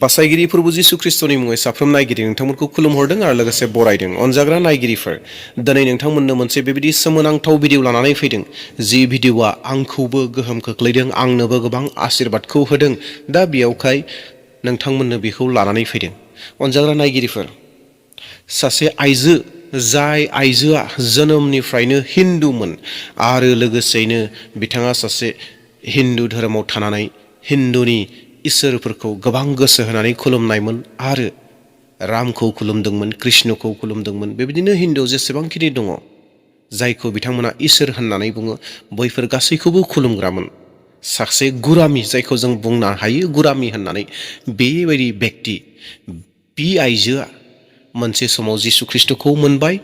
बासायगिरि प्रभु जिसु ख्रिस्टनि मुङै साफ्रोम नायगिरि नोंथांमोनखौ खुलुमहरदों आरो लोगोसे बरायदों। अनजाग्रा नायगिरिफोर, दिनै नोंथांमोननो मोनसे बेबायदि सोमोनांथाव भिडिअ लानानै फैदों जि भिडिअआ आंखौबो गोहोम खोख्लैदों, आंनोबो गोबां आशीर्बादखौ होदों। दा बेयावखाय नोंथांमोननो बेखौ लानानै फैदों। अनजाग्रा नायगिरिफोर, सासे आइजो, जाय आइजोआ जोनोमनिफ्रायनो हिन्दुमोन आरो लोगोसेयैनो बिथाङा सासे हिन्दु धोरोमाव थानानै हिन्दुनि इसोरफोरखौ गोबां गोसो होनानै खुलुमनायमोन आरो रामखौ खुलुमदोंमोन, कृष्णखौ खुलुमदोंमोन। बेबायदिनो हिन्दुआव जेसेबांखिनि दङ जायखौ बिथांमोना इसोर होननानै बुङो, बैफोर गासैखौबो खुलुमग्रामोन। सासे गुरामि, जायखौ जों बुंनो हायो गुरामि होननानै, बेबायदि बेक्ति, बि आइजोआ मोनसे समाव जिसु ख्रिस्टखौ मोनबाय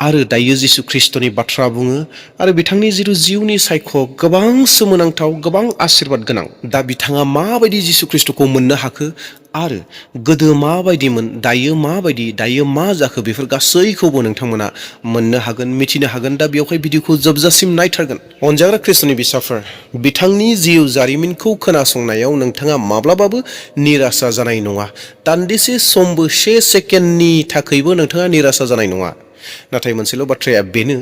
आरो दायो जिसु ख्रिस्टनि बाथ्रा बुङो आरो बिथांनि जिथु जिउनि सायख' गोबां सोमोनांथाव, गोबां आशीर्बाद गोनां। दा बिथाङा माबायदि जिसु ख्रिस्टखौ मोननो हाखो आरो गोदो माबायदिमोन, दायो माबायदि, दायो मा जाखो, बेफोर गासैखौबो नोंथांमोना मोननो हागोन, मिथिनो हागोन। दा बेवहाय भिडिअखौ जोबजासिम नायथारगोन। अनजाग्रा ख्रिस्टनि बिसाफोर, बिथांनि जिउ जारिमिनखौ खोनासंनायाव नोंथाङा माब्लाबाबो निराशा जानाय नङा। दान्दिसे समबो, से सेकेन्डनि थाखायबो नोंथाङा निराशा जानाय नङा। नाथाय मोनसेल' बाथ्राया बेनो,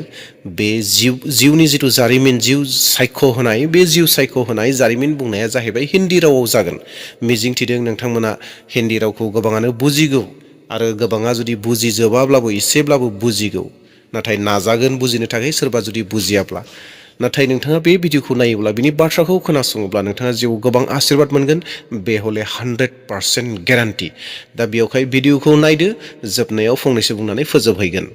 बे जिउनि जिथु जारिमिन, जिउ सायख'होनाय, बे जिउ सायख'होनाय जारिमिन बुंनाया जाहैबाय हिन्दी रावाव जागोन। मिजिंथिदों नोंथांमोना हिन्दी रावखौ गोबाङानो बुजिगौ आरो गोबाङा जुदि बुजिजोबाब्लाबो एसेब्लाबो बुजिगौ। नाथाय नाजागोन बुजिनो थाखाय, सोरबा जुदि बुजियाब्ला। नाथाय नोंथाङा बे भिडिअखौ नायोब्ला, बिनि बाथ्राखौ खोनासङोब्ला नोंथाङा जिउआव गोबां आशीर्बाद मोनगोन, बे हले 100% गेरान्टि। दा बेयावहाय भिडिअखौ नायदो, जोबनायाव फंनैसो बुंनानै फोजोबहैगोन।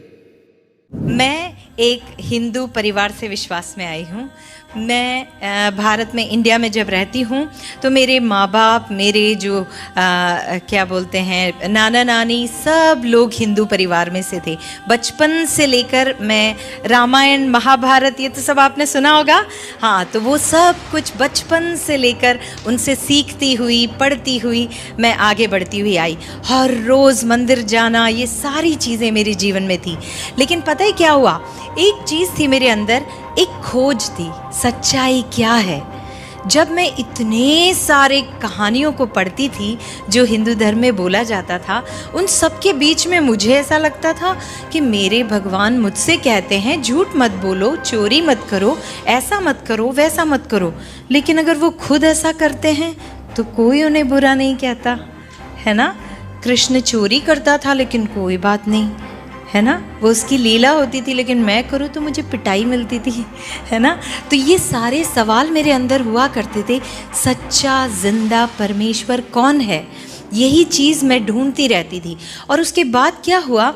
मैं एक हिंदू परिवार से विश्वास में आई हूँ। मैं भारत में, इंडिया में जब रहती हूँ तो मेरे माँ बाप, मेरे जो क्या बोलते हैं, नाना नानी, सब लोग हिंदू परिवार में से थे। बचपन से लेकर मैं रामायण, महाभारत, ये तो सब आपने सुना होगा। हाँ, तो वो सब कुछ बचपन से लेकर उनसे सीखती हुई, पढ़ती हुई मैं आगे बढ़ती हुई आई। हर रोज़ मंदिर जाना, ये सारी चीज़ें मेरे जीवन में थी। लेकिन पता है क्या हुआ? एक चीज़ थी मेरे अंदर, एक खोज थी, सच्चाई क्या है। जब मैं इतने सारे कहानियों को पढ़ती थी जो हिंदू धर्म में बोला जाता था, उन सब के बीच में मुझे ऐसा लगता था कि मेरे भगवान मुझसे कहते हैं झूठ मत बोलो, चोरी मत करो, ऐसा मत करो, वैसा मत करो। लेकिन अगर वो खुद ऐसा करते हैं तो कोई उन्हें बुरा नहीं कहता, है ना। कृष्ण चोरी करता था लेकिन कोई बात नहीं, है ना। वो उसकी लीला होती थी, लेकिन मैं करूँ तो मुझे पिटाई मिलती थी, है ना। तो ये सारे सवाल मेरे अंदर हुआ करते थे। सच्चा जिंदा परमेश्वर कौन है, यही चीज़ मैं ढूंढती रहती थी। और उसके बाद क्या हुआ,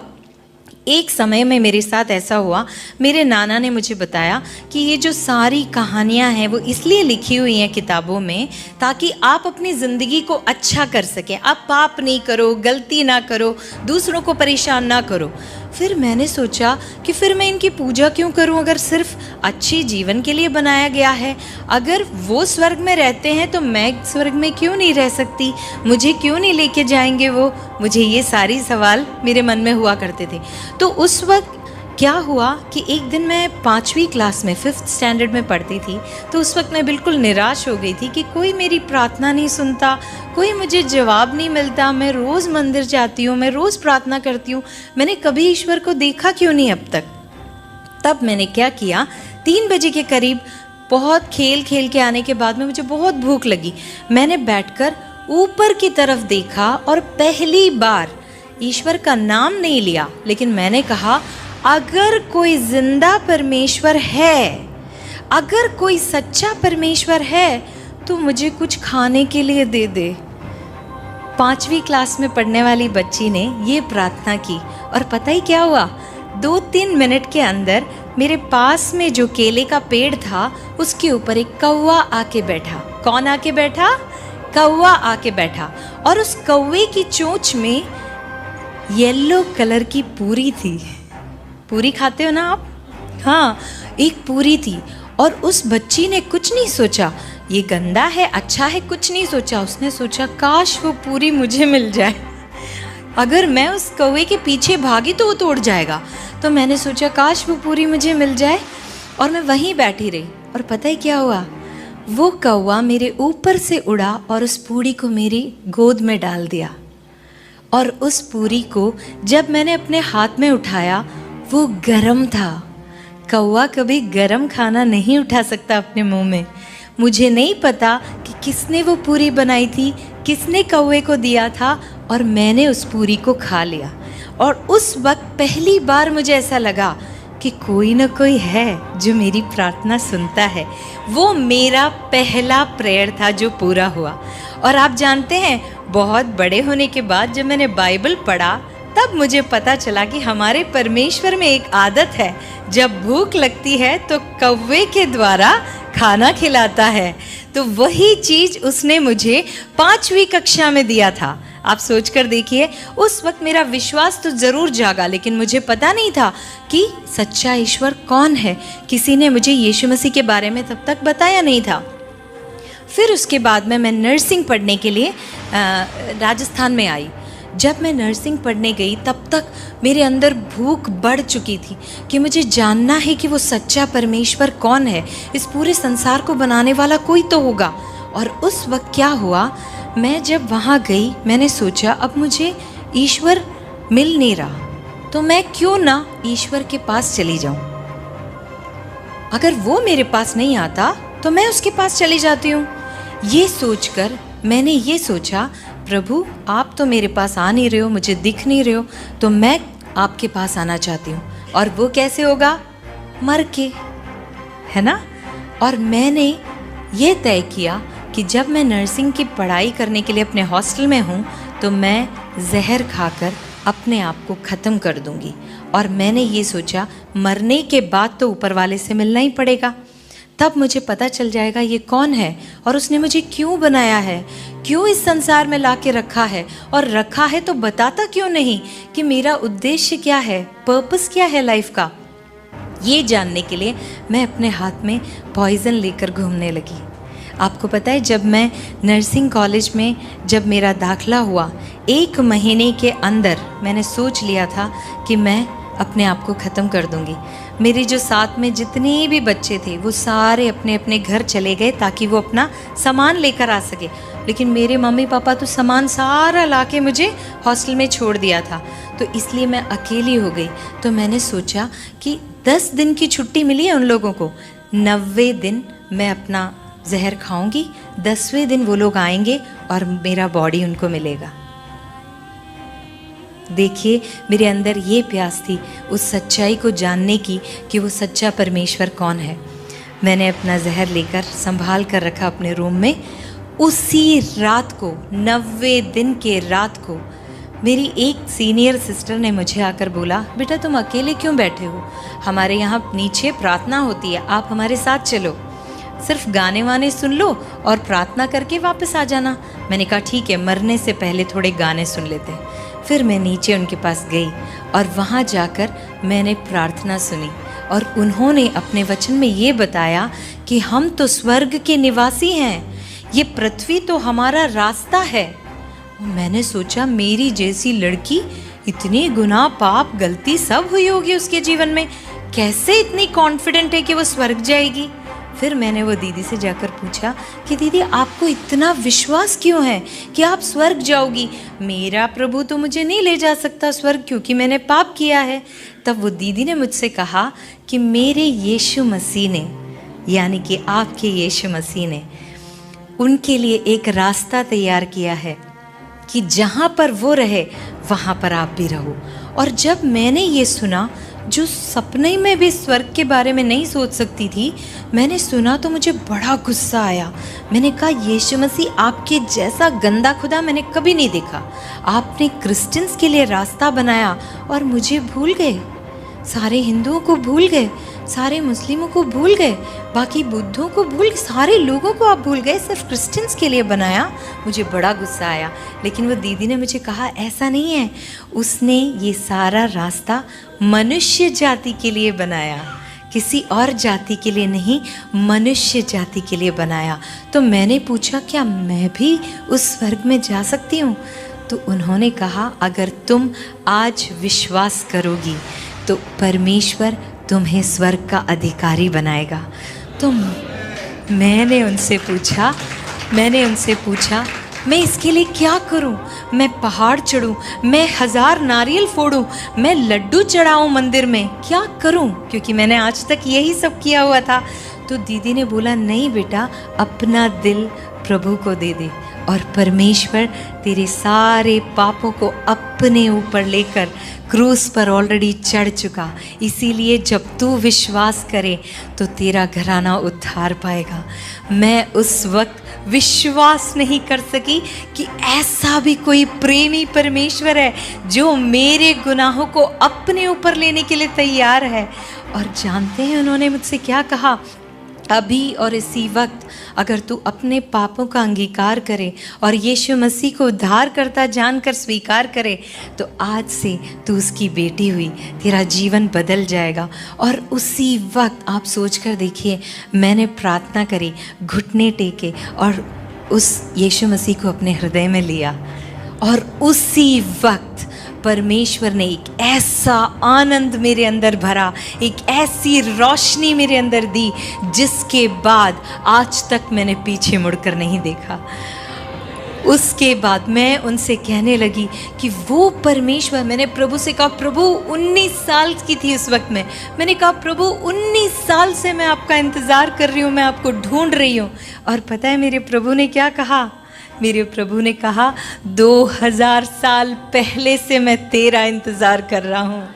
एक समय में मेरे साथ ऐसा हुआ, मेरे नाना ने मुझे बताया कि ये जो सारी कहानियाँ हैं वो इसलिए लिखी हुई हैं किताबों में ताकि आप अपनी ज़िंदगी को अच्छा कर सकें। आप पाप नहीं करो, गलती ना करो, दूसरों को परेशान ना करो। फिर मैंने सोचा कि फिर मैं इनकी पूजा क्यों करूं, अगर सिर्फ अच्छी जीवन के लिए बनाया गया है। अगर वो स्वर्ग में रहते हैं तो मैं स्वर्ग में क्यों नहीं रह सकती, मुझे क्यों नहीं लेके जाएंगे वो। मुझे ये सारी सवाल मेरे मन में हुआ करते थे। तो उस वक्त क्या हुआ कि एक दिन मैं 5वीं क्लास में, 5th स्टैंडर्ड में पढ़ती थी। तो उस वक्त मैं बिल्कुल निराश हो गई थी कि कोई मेरी प्रार्थना नहीं सुनता, कोई मुझे जवाब नहीं मिलता। मैं रोज़ मंदिर जाती हूँ, मैं रोज़ प्रार्थना करती हूँ, मैंने कभी ईश्वर को देखा क्यों नहीं अब तक। तब मैंने क्या किया, 3 बजे के करीब, बहुत खेल खेल के आने के बाद में मुझे बहुत भूख लगी। मैंने बैठकर ऊपर की तरफ देखा और पहली बार ईश्वर का नाम नहीं लिया, लेकिन मैंने कहा अगर कोई जिंदा परमेश्वर है, अगर कोई सच्चा परमेश्वर है तो मुझे कुछ खाने के लिए दे दे। 5वीं क्लास में पढ़ने वाली बच्ची ने ये प्रार्थना की और पता ही क्या हुआ, 2-3 मिनट के अंदर मेरे पास में जो केले का पेड़ था उसके ऊपर एक कौवा आके बैठा। कौन आके बैठा? कौवा आके बैठा। और उस कौवे की चोंच में येलो कलर की पूरी थी। पूरी खाते हो ना आप? हाँ, एक पूरी थी। और उस बच्ची ने कुछ नहीं सोचा ये गंदा है, अच्छा है, कुछ नहीं सोचा। उसने सोचा काश वो पूरी मुझे मिल जाए, अगर मैं उस कौवे के पीछे भागी तो वो तोड़ जाएगा। तो मैंने सोचा काश वो पूरी मुझे मिल जाए, और मैं वहीं बैठी रही। और पता है क्या हुआ, वो कौवा मेरे ऊपर से उड़ा और उस पूरी को मेरी गोद में डाल दिया। और उस पूरी को जब मैंने अपने हाथ में उठाया वो गरम था। कौवा कभी गरम खाना नहीं उठा सकता अपने मुंह में। मुझे नहीं पता कि किसने वो पूरी बनाई थी, किसने कौवे को दिया था, और मैंने उस पूरी को खा लिया। और उस वक्त पहली बार मुझे ऐसा लगा कि कोई ना कोई है जो मेरी प्रार्थना सुनता है। वो मेरा पहला प्रेयर था जो पूरा हुआ। और आप जानते हैं, बहुत बड़े होने के बाद जब मैंने बाइबल पढ़ा तब मुझे पता चला कि हमारे परमेश्वर में एक आदत है, जब भूख लगती है तो कौवे के द्वारा खाना खिलाता है। तो वही चीज़ उसने मुझे 5वीं कक्षा में दिया था। आप सोच कर देखिए, उस वक्त मेरा विश्वास तो ज़रूर जागा, लेकिन मुझे पता नहीं था कि सच्चा ईश्वर कौन है। किसी ने मुझे यीशु मसीह के बारे में तब तक बताया नहीं था। फिर उसके बाद में मैं नर्सिंग पढ़ने के लिए राजस्थान में आई। जब मैं नर्सिंग पढ़ने गई तब तक मेरे अंदर भूख बढ़ चुकी थी कि मुझे जानना है कि वो सच्चा परमेश्वर कौन है। इस पूरे संसार को बनाने वाला कोई तो होगा। और उस वक्त क्या हुआ, मैं जब वहाँ गई मैंने सोचा अब मुझे ईश्वर मिल नहीं रहा, तो मैं क्यों ना ईश्वर के पास चली जाऊँ। अगर वो मेरे पास नहीं आता तो मैं उसके पास चली जाती हूँ। ये सोचकर मैंने ये सोचा, प्रभु आप तो मेरे पास आ नहीं रहे हो, मुझे दिख नहीं रहे हो, तो मैं आपके पास आना चाहती हूँ। और वो कैसे होगा, मर के, है ना। और मैंने ये तय किया कि जब मैं नर्सिंग की पढ़ाई करने के लिए अपने हॉस्टल में हूँ तो मैं जहर खाकर अपने आप को ख़त्म कर दूँगी। और मैंने ये सोचा मरने के बाद तो ऊपर वाले से मिलना ही पड़ेगा, तब मुझे पता चल जाएगा ये कौन है और उसने मुझे क्यों बनाया है, क्यों इस संसार में ला के रखा है, और रखा है तो बताता क्यों नहीं कि मेरा उद्देश्य क्या है, पर्पस क्या है लाइफ का। ये जानने के लिए मैं अपने हाथ में पॉइज़न लेकर घूमने लगी। आपको पता है, जब मैं नर्सिंग कॉलेज में जब मेरा दाखला हुआ, 1 महीने के अंदर मैंने सोच लिया था कि मैं अपने आप को ख़त्म कर दूंगी। मेरे जो साथ में जितने भी बच्चे थे वो सारे अपने अपने घर चले गए ताकि वो अपना सामान लेकर आ सके, लेकिन मेरे मम्मी पापा तो सामान सारा लाके मुझे हॉस्टल में छोड़ दिया था। तो इसलिए मैं अकेली हो गई। तो मैंने सोचा कि 10 दिन की छुट्टी मिली है उन लोगों को, 90 दिन मैं अपना जहर खाऊंगी, 10वें दिन वो लोग आएंगे और मेरा बॉडी उनको मिलेगा। देखिए, मेरे अंदर ये प्यास थी उस सच्चाई को जानने की कि वो सच्चा परमेश्वर कौन है। मैंने अपना जहर लेकर संभाल कर रखा अपने रूम में। उसी रात को, 90 दिन के रात को, मेरी एक सीनियर सिस्टर ने मुझे आकर बोला, बेटा तुम अकेले क्यों बैठे हो, हमारे यहाँ नीचे प्रार्थना होती है, आप हमारे साथ चलो, सिर्फ गाने वाने सुन लो और प्रार्थना करके वापस आ जाना। मैंने कहा ठीक है, मरने से पहले थोड़े गाने सुन लेते हैं। फिर मैं नीचे उनके पास गई और वहाँ जाकर मैंने प्रार्थना सुनी और उन्होंने अपने वचन में ये बताया कि हम तो स्वर्ग के निवासी हैं, ये पृथ्वी तो हमारा रास्ता है। मैंने सोचा मेरी जैसी लड़की, इतनी गुनाह पाप गलती सब हुई होगी उसके जीवन में, कैसे इतनी कॉन्फिडेंट है कि वो स्वर्ग जाएगी। फिर मैंने वो दीदी से जाकर पूछा कि दीदी आपको इतना विश्वास क्यों है कि आप स्वर्ग जाओगी, मेरा प्रभु तो मुझे नहीं ले जा सकता स्वर्ग क्योंकि मैंने पाप किया है। तब वो दीदी ने मुझसे कहा कि मेरे यीशु मसीह ने, यानी कि आपके यीशु मसीह ने उनके लिए एक रास्ता तैयार किया है कि जहाँ पर वो रहे वहाँ पर आप भी रहो। और जब मैंने ये सुना, जो सपने में भी स्वर्ग के बारे में नहीं सोच सकती थी, मैंने सुना तो मुझे बड़ा गुस्सा आया। मैंने कहा यीशु मसीह, आपके जैसा गंदा खुदा मैंने कभी नहीं देखा। आपने क्रिश्चियंस के लिए रास्ता बनाया और मुझे भूल गए, सारे हिंदुओं को भूल गए, सारे मुस्लिमों को भूल गए, बाकी बुद्धों को भूल, सारे लोगों को आप भूल गए, सिर्फ क्रिश्चियंस के लिए बनाया। मुझे बड़ा गुस्सा आया। लेकिन वो दीदी ने मुझे कहा ऐसा नहीं है, उसने ये सारा रास्ता मनुष्य जाति के लिए बनाया, किसी और जाति के लिए नहीं, मनुष्य जाति के लिए बनाया। तो मैंने पूछा क्या मैं भी उस स्वर्ग में जा सकती हूँ? तो उन्होंने कहा अगर तुम आज विश्वास करोगी तो परमेश्वर तुम्हें स्वर्ग का अधिकारी बनाएगा। तो मैंने उनसे पूछा मैं इसके लिए क्या करूं? मैं पहाड़ चढ़ूं, मैं 1000 नारियल फोड़ूं, मैं लड्डू चढ़ाऊं मंदिर में, क्या करूं? क्योंकि मैंने आज तक यही सब किया हुआ था। तो दीदी ने बोला नहीं बेटा, अपना दिल प्रभु को दे दे और परमेश्वर तेरे सारे पापों को अपने ऊपर लेकर क्रूस पर ऑलरेडी चढ़ चुका। इसीलिए जब तू विश्वास करे तो तेरा घराना उद्धार पाएगा। मैं उस वक्त विश्वास नहीं कर सकी कि ऐसा भी कोई प्रेमी परमेश्वर है जो मेरे गुनाहों को अपने ऊपर लेने के लिए तैयार है। और जानते हैं उन्होंने मुझसे क्या कहा? अभी और इसी वक्त अगर तू अपने पापों का अंगीकार करे और यीशु मसीह को उद्धार करता जानकर स्वीकार करे तो आज से तू उसकी बेटी हुई, तेरा जीवन बदल जाएगा। और उसी वक्त आप सोच कर देखिए, मैंने प्रार्थना करी, घुटने टेके और उस यीशु मसीह को अपने हृदय में लिया। और उसी वक्त परमेश्वर ने एक ऐसा आनंद मेरे अंदर भरा, एक ऐसी रोशनी मेरे अंदर दी जिसके बाद आज तक मैंने पीछे मुड़कर नहीं देखा। उसके बाद मैं उनसे कहने लगी कि वो परमेश्वर, मैंने प्रभु से कहा, प्रभु 19 साल की थी उस वक्त में, मैंने कहा प्रभु 19 साल से मैं आपका इंतज़ार कर रही हूँ, मैं आपको ढूंढ रही हूँ। और पता है मेरे प्रभु ने क्या कहा? मेरे प्रभु ने कहा 2000 साल पहले से मैं तेरा इंतज़ार कर रहा हूँ।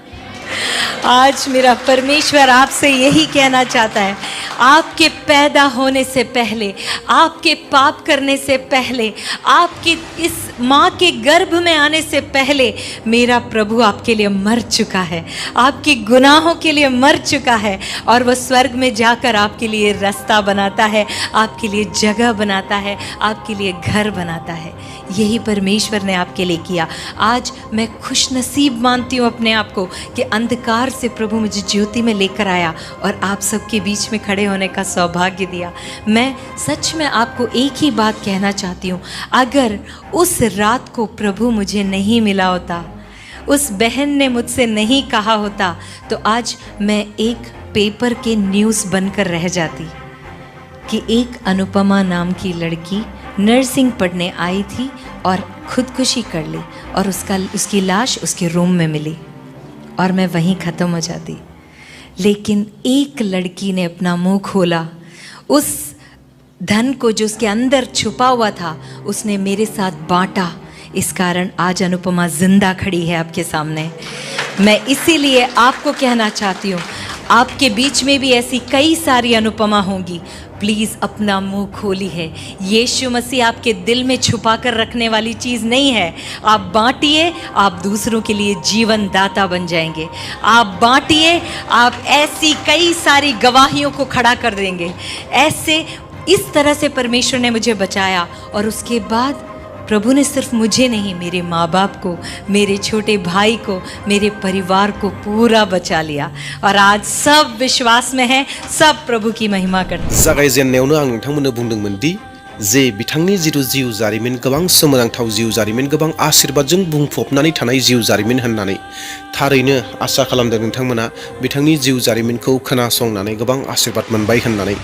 आज मेरा परमेश्वर आपसे यही कहना चाहता है, आपके पैदा होने से पहले, आपके पाप करने से पहले, आपके इस माँ के गर्भ में आने से पहले मेरा प्रभु आपके लिए मर चुका है, आपके गुनाहों के लिए मर चुका है। और वह स्वर्ग में जाकर आपके लिए रास्ता बनाता है, आपके लिए जगह बनाता है, आपके लिए घर बनाता है। यही परमेश्वर ने आपके लिए किया। आज मैं खुशनसीब मानती हूँ अपने आप को कि अंधकार से प्रभु मुझे ज्योति में लेकर आया और आप सबके बीच में खड़े होने का सौभाग्य दिया। मैं सच में आपको एक ही बात कहना चाहती हूँ, अगर उस रात को प्रभु मुझे नहीं मिला होता, उस बहन ने मुझसे नहीं कहा होता, तो आज मैं एक पेपर के न्यूज़ बनकर रह जाती कि एक अनुपमा नाम की लड़की नर्सिंग पढ़ने आई थी और खुदकुशी कर ली और उसकी लाश उसके रूम में मिली और मैं वहीं ख़त्म हो जाती। लेकिन एक लड़की ने अपना मुंह खोला, उस धन को जो उसके अंदर छुपा हुआ था उसने मेरे साथ बांटा। इस कारण आज अनुपमा जिंदा खड़ी है आपके सामने। मैं इसीलिए आपको कहना चाहती हूँ, आपके बीच में भी ऐसी कई सारी अनुपमा होंगी। प्लीज़ अपना मुंह खोली है। यीशु मसीह आपके दिल में छुपा कर रखने वाली चीज़ नहीं है। आप बांटिए, आप दूसरों के लिए जीवन दाता बन जाएंगे। आप बांटिए, आप ऐसी कई सारी गवाहियों को खड़ा कर देंगे। ऐसे इस तरह से परमेश्वर ने मुझे बचाया और उसके बाद प्रभु ने सिर्फ मुझे नहीं, मेरे माँ बाप को, मेरे छोटे भाई को, मेरे परिवार को पूरा बचा लिया और आज सब विश्वास में हैं, सब प्रभु की महिमा करते हैं। जागायजेननायावनो आं नोंथांमोननो बुंदोंमोन दि जे बिथांनि जिथु जिउ जारिमिन, गोबां सोमोनांथाव जिउ जारिमिन, गोबां आशीर्बादजों बुंफबनानै थानाय जिउ जारिमिन होननानै थारैनो आसा खालामदों नोंथांमोना बिथांनि जिउ जारिमिनखौ खोनासंनानै गोबां आशीर्बाद मोनबाय होननानै।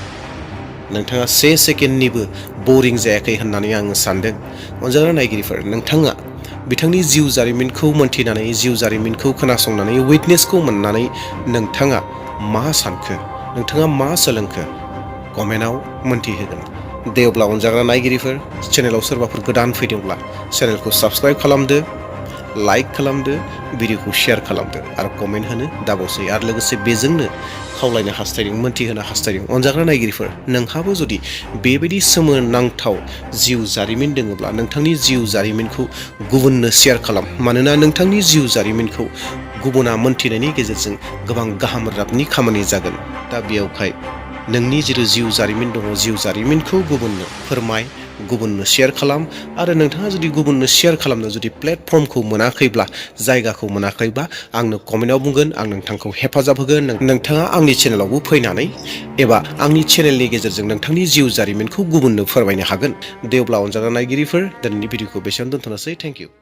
नोंथाङा से सेकेन्डनिबो बोरिं जायाखै होननानै आं सानदों। अनजाग्रा नायगिरिफोर, नोंथाङा बिथांनि जिउ जारिमिनखौ मोनथिनानै, जिउ जारिमिनखौ खोनासंनानै, उइटनेसखौ मोननानै नोंथाङा मा सानखो, नोंथाङा मा सोलोंखो कमेन्टआव मोनथिहोगोन। दे अब्ला अनजाग्रा नायगिरिफोर, चेनेलाव सोरबाफोर गोदान फैदोंब्ला चेनेलखौ साबस्क्राइब खालामदो, लाइक खालामदो, भिडिअखौ शेयार खालामदो आरो कमेन्ट होनो दाबावसै। आरो लोगोसे बेजोंनो खावलायनो हास्थायदों, मोनथिहोनो हास्थायदों। अनजाग्रा नायगिरिफोर, नोंहाबो जुदि बेबायदि सोमोनांथाव जिउ जारिमिन दङब्ला नोंथांनि जिउ जारिमिनखौ गुबुननो शेयार खालाम। मानोना नोंथांनि जिउ जारिमिनखौ गुबुना मोनथिनायनि गेजेरजों गोबां गाहाम राबनि खामानि जागोन। दा बेयावहाय नोंनि जिथु जिउ जारिमिन दङ, जिउ जारिमिनखौ गुबुननो फोरमाय, गुबुननो शेयार खालाम। आरो नोंथाङा जुदि गुबुननो शेयार खालामनो जुदि प्लेटफर्मखौ मोनाखैब्ला, जायगाखौ मोनाखैब्ला आंनो कमेन्टआव बुंगोन, आं नोंथांखौ हेफाजाब होगोन। नोंथाङा आंनि चेनेलावबो फैनानै एबा आंनि चेनेलनि गेजेरजों नोंथांनि जिउ जारिमिनखौ गुबुननो फोरमायनो हागोन। दे अब्ला अनजाग्रा नायगिरिफोर, दिनैनि भिडिअखौ बेसेयावनो दोनथ'नोसै। Thank you.